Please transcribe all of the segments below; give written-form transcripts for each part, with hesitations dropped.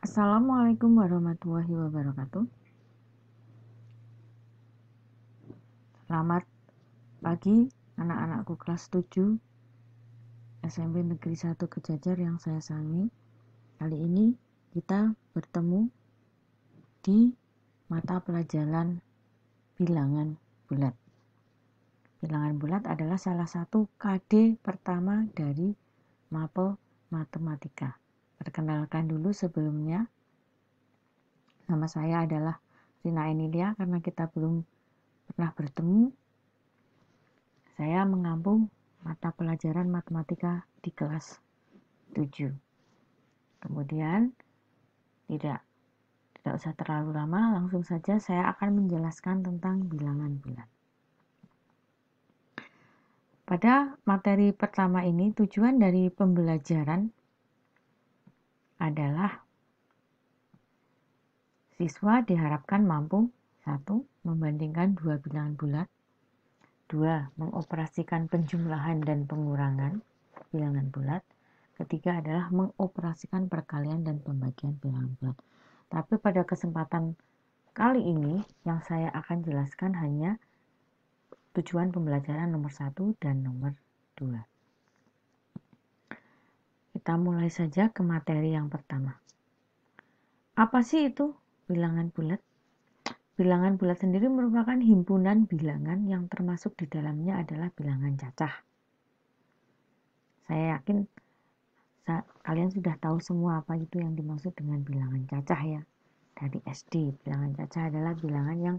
Assalamualaikum warahmatullahi wabarakatuh. Selamat pagi anak-anakku kelas 7 SMP Negeri 1 Kejajar yang saya sayangi. Kali ini kita bertemu di mata pelajaran bilangan bulat. Bilangan bulat adalah salah satu KD pertama dari mapel matematika. Perkenalkan dulu sebelumnya, nama saya adalah Rina Enilia. Karena kita belum pernah bertemu, saya mengampu mata pelajaran matematika di kelas 7. Kemudian tidak usah terlalu lama, langsung saja saya akan menjelaskan tentang bilangan bulat. Pada materi pertama ini, tujuan dari pembelajaran adalah siswa diharapkan mampu 1. Membandingkan dua bilangan bulat, 2. Mengoperasikan penjumlahan dan pengurangan bilangan bulat, ketiga adalah mengoperasikan perkalian dan pembagian bilangan bulat. Tapi pada kesempatan kali ini yang saya akan jelaskan hanya tujuan pembelajaran nomor 1 dan nomor 2. Kita mulai saja ke materi yang pertama. Apa sih itu bilangan bulat? Bilangan bulat sendiri merupakan himpunan bilangan yang termasuk di dalamnya adalah bilangan cacah. Saya yakin kalian sudah tahu semua apa itu yang dimaksud dengan bilangan cacah ya. Dari SD, bilangan cacah adalah bilangan yang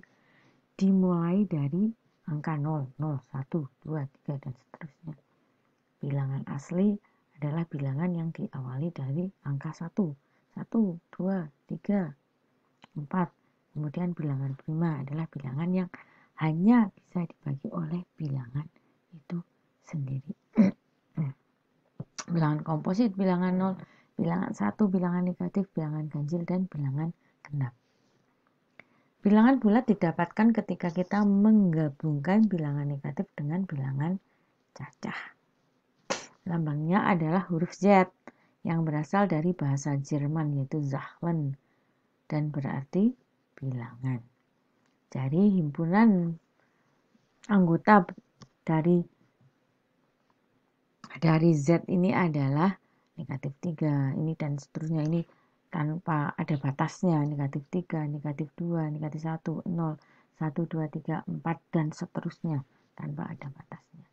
dimulai dari angka 0, 0, 1, 2, 3, dan seterusnya. Bilangan asli adalah bilangan yang diawali dari angka 1, 1, 2, 3, 4. Kemudian bilangan prima adalah bilangan yang hanya bisa dibagi oleh bilangan itu sendiri. Bilangan komposit, bilangan 0, bilangan 1, bilangan negatif, bilangan ganjil, dan bilangan genap. Bilangan bulat didapatkan ketika kita menggabungkan bilangan negatif dengan bilangan cacah. Lambangnya adalah huruf Z yang berasal dari bahasa Jerman yaitu Zahlen dan berarti bilangan. Jadi himpunan anggota dari Z ini adalah negatif 3 ini dan seterusnya, ini tanpa ada batasnya, negatif 3, negatif 2, negatif 1, 0, 1, 2, 3, 4, dan seterusnya tanpa ada batasnya.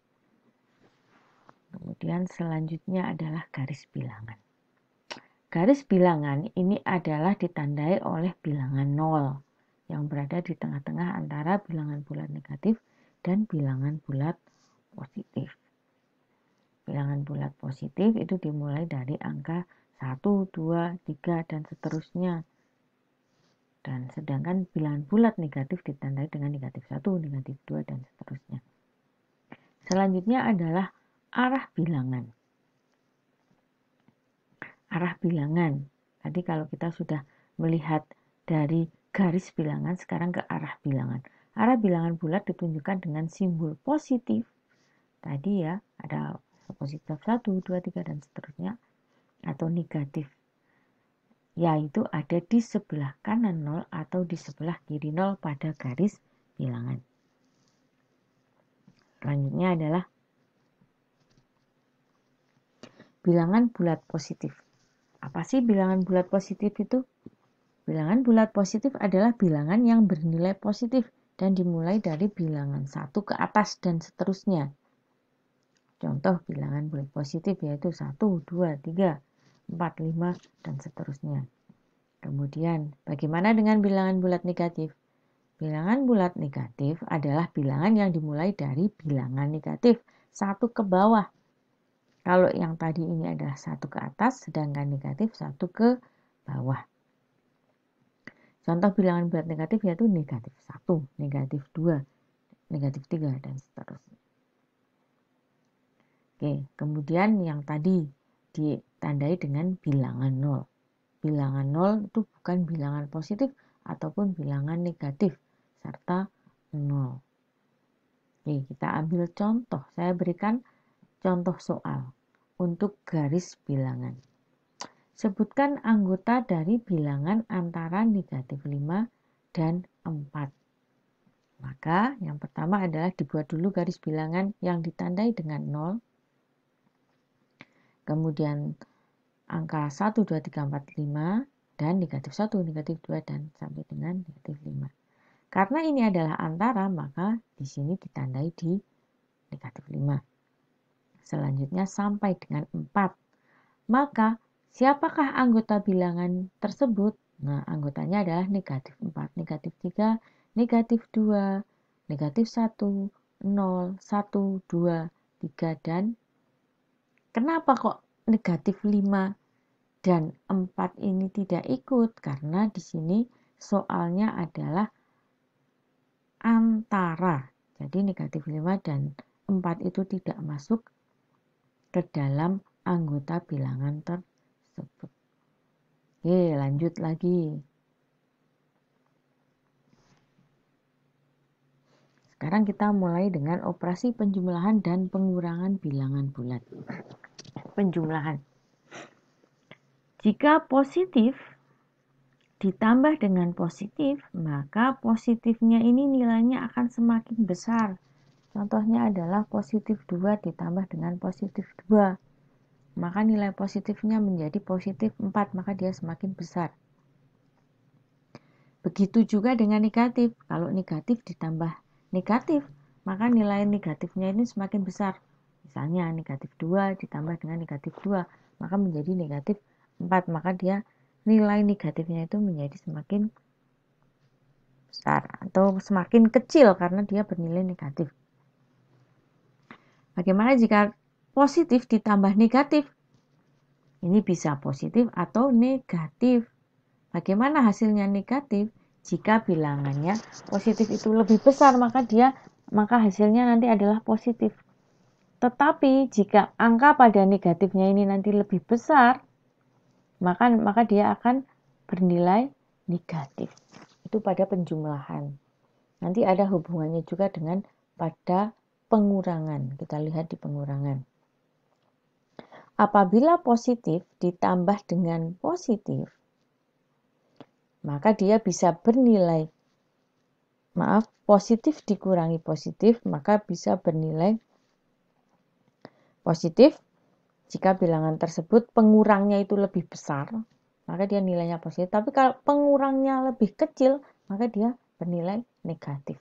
Kemudian selanjutnya adalah garis bilangan. Garis bilangan ini adalah ditandai oleh bilangan 0 yang berada di tengah-tengah antara bilangan bulat negatif dan bilangan bulat positif. Bilangan bulat positif itu dimulai dari angka 1, 2, 3, dan seterusnya. Dan sedangkan bilangan bulat negatif ditandai dengan negatif 1, negatif 2, dan seterusnya. Selanjutnya adalah arah bilangan. Arah bilangan. Tadi kalau kita sudah melihat dari garis bilangan, sekarang ke arah bilangan. Arah bilangan bulat ditunjukkan dengan simbol positif. Tadi ya, ada positif 1, 2, 3, dan seterusnya. Atau negatif, yaitu ada di sebelah kanan 0 atau di sebelah kiri 0 pada garis bilangan. Selanjutnya adalah bilangan bulat positif. Apa sih bilangan bulat positif itu? Bilangan bulat positif adalah bilangan yang bernilai positif dan dimulai dari bilangan 1 ke atas dan seterusnya. Contoh bilangan bulat positif yaitu 1, 2, 3, 4, 5, dan seterusnya. Kemudian, bagaimana dengan bilangan bulat negatif? Bilangan bulat negatif adalah bilangan yang dimulai dari bilangan negatif 1 ke bawah. Kalau yang tadi ini adalah 1 ke atas, sedangkan negatif 1 ke bawah. Contoh bilangan bulat negatif yaitu negatif 1, negatif 2, negatif 3, dan seterusnya. Oke, kemudian yang tadi ditandai dengan bilangan 0. Bilangan 0 itu bukan bilangan positif ataupun bilangan negatif, serta 0. Oke, kita ambil contoh. Saya berikan contoh soal untuk garis bilangan. Sebutkan anggota dari bilangan antara negatif 5 dan 4. Maka yang pertama adalah dibuat dulu garis bilangan yang ditandai dengan 0. Kemudian angka 1, 2, 3, 4, 5 dan negatif 1, negatif 2 dan sampai dengan negatif 5. Karena ini adalah antara, maka di sini ditandai di negatif 5. Selanjutnya sampai dengan 4. Maka siapakah anggota bilangan tersebut? Nah, anggotanya adalah negatif 4, negatif 3, negatif 2, negatif 1, 0, 1, 2, 3, dan kenapa kok negatif 5 dan 4 ini tidak ikut? Karena di sini soalnya adalah antara. Jadi negatif 5 dan 4 itu tidak masuk ke dalam anggota bilangan tersebut. Oke, lanjut lagi. Sekarang kita mulai dengan operasi penjumlahan dan pengurangan bilangan bulat. Penjumlahan. Jika positif ditambah dengan positif, maka positifnya ini nilainya akan semakin besar. Contohnya adalah positif 2 ditambah dengan positif 2. Maka nilai positifnya menjadi positif 4, maka dia semakin besar. Begitu juga dengan negatif. Kalau negatif ditambah negatif, maka nilai negatifnya ini semakin besar. Misalnya negatif 2 ditambah dengan negatif 2, maka menjadi negatif 4. Maka dia nilai negatifnya itu menjadi semakin besar atau semakin kecil karena dia bernilai negatif. Bagaimana jika positif ditambah negatif? Ini bisa positif atau negatif. Bagaimana hasilnya negatif? Jika bilangannya positif itu lebih besar, maka hasilnya nanti adalah positif. Tetapi jika angka pada negatifnya ini nanti lebih besar, maka dia akan bernilai negatif. Itu pada penjumlahan. Nanti ada hubungannya juga dengan pada pengurangan. Kita lihat di pengurangan. Apabila positif ditambah dengan positif, maka dia bisa bernilai, positif dikurangi positif, maka bisa bernilai positif. Jika bilangan tersebut pengurangnya itu lebih besar, maka dia nilainya positif. Tapi kalau pengurangnya lebih kecil, maka dia bernilai negatif.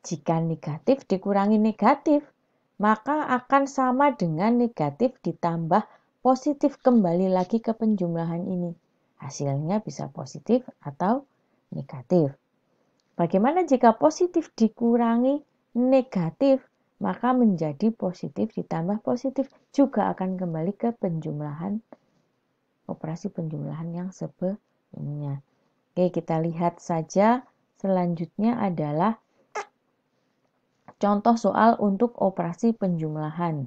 Jika negatif dikurangi negatif, maka akan sama dengan negatif ditambah positif, kembali lagi ke penjumlahan ini. Hasilnya bisa positif atau negatif. Bagaimana jika positif dikurangi negatif? Maka menjadi positif ditambah positif, juga akan kembali ke penjumlahan, operasi penjumlahan yang sebelumnya. Oke, kita lihat saja. Selanjutnya adalah contoh soal untuk operasi penjumlahan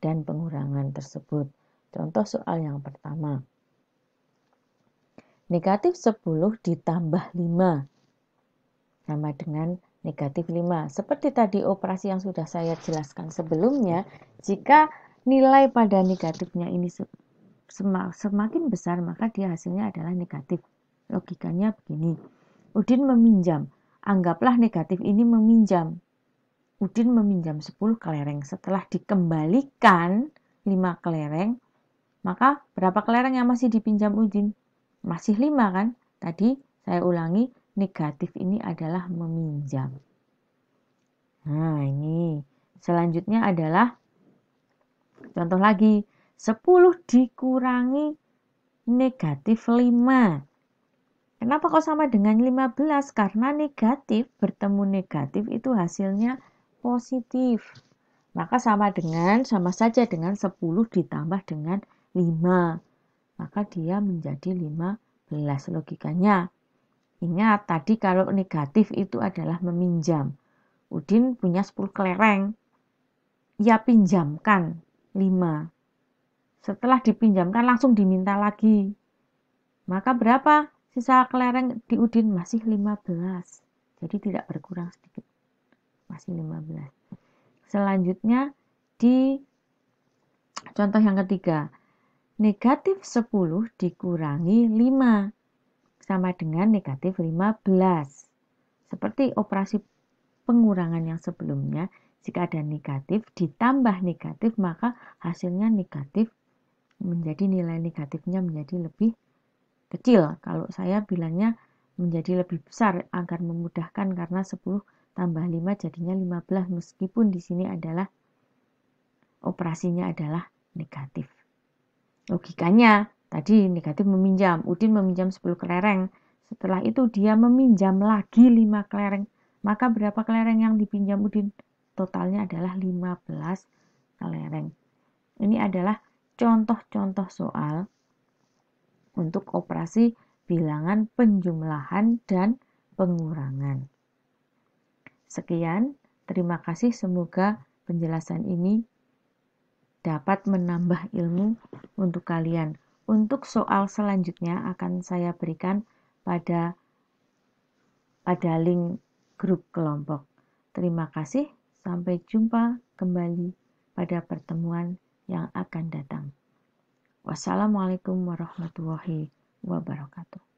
dan pengurangan tersebut. Contoh soal yang pertama. Negatif 10 ditambah 5 sama dengan negatif 5. Seperti tadi operasi yang sudah saya jelaskan sebelumnya, jika nilai pada negatifnya ini semakin besar, maka dia hasilnya adalah negatif. Logikanya begini. Udin meminjam. Anggaplah negatif ini meminjam. Udin meminjam 10 kelereng. Setelah dikembalikan 5 kelereng, maka berapa kelereng yang masih dipinjam Udin? Masih 5 kan? Tadi saya ulangi, negatif ini adalah meminjam. Nah, ini. Selanjutnya adalah contoh lagi. 10 dikurangi negatif 5. Kenapa kok sama dengan 15? Karena negatif bertemu negatif itu hasilnya positif. Maka sama saja dengan 10 ditambah dengan 5. Maka dia menjadi 15 logikanya. Ingat tadi kalau negatif itu adalah meminjam. Udin punya 10 kelereng. Ia pinjamkan 5. Setelah dipinjamkan langsung diminta lagi. Maka berapa sisa kelereng di Udin? Masih 15. Jadi tidak berkurang sedikit. Masih 15. Selanjutnya di contoh yang ketiga. Negatif 10 dikurangi 5 sama dengan negatif 15. Seperti operasi pengurangan yang sebelumnya, jika ada negatif ditambah negatif, maka hasilnya negatif, menjadi nilai negatifnya menjadi lebih kecil. Kalau saya bilangnya menjadi lebih besar agar memudahkan, karena 10 tambah 5 jadinya 15, meskipun di sini adalah operasinya adalah negatif. Logikanya tadi negatif meminjam, Udin meminjam 10 kelereng. Setelah itu dia meminjam lagi 5 kelereng. Maka berapa kelereng yang dipinjam Udin? Totalnya adalah 15 kelereng. Ini adalah contoh-contoh soal untuk operasi bilangan penjumlahan dan pengurangan. Sekian, terima kasih. Semoga penjelasan ini dapat menambah ilmu untuk kalian. Untuk soal selanjutnya akan saya berikan pada link grup kelompok. Terima kasih, sampai jumpa kembali pada pertemuan yang akan datang. Wassalamualaikum warahmatullahi wabarakatuh.